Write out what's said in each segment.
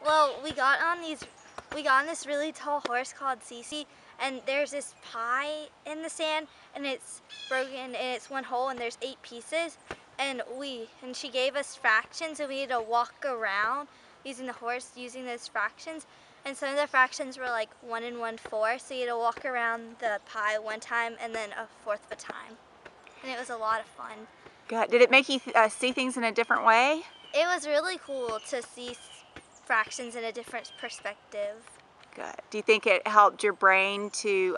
Well, we got on this really tall horse called Cece, and there's this pie in the sand, and it's broken, and it's one hole, and there's 8 pieces, and she gave us fractions, and we had to walk around using the horse, using those fractions, and some of the fractions were like 1 and 1/4, so you had to walk around the pie one time, and then a fourth of a time, and it was a lot of fun. Good. Did it make you see things in a different way? It was really cool to see fractions in a different perspective. Good. Do you think it helped your brain to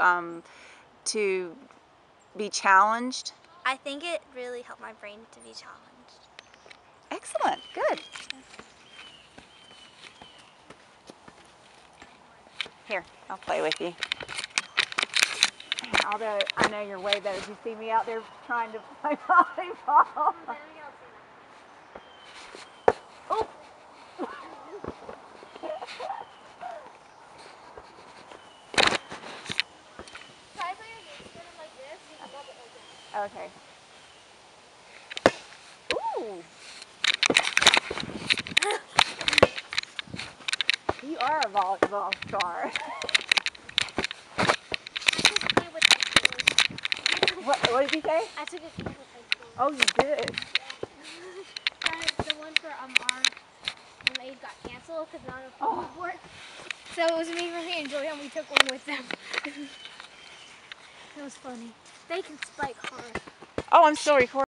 be challenged? I think it really helped my brain to be challenged. Excellent. Good. Here, I'll play with you. Although I know you're way better. You see me out there trying to play volleyball. Oh. Okay. Ooh. You are a volleyball star. What did you say? I took a camp with high school. Oh, you did? The one for when Aid got canceled because not a football board. So it was me, Marie, and Julia, and we took one with them. It was funny. They can spike hard. Oh, I'm still recording.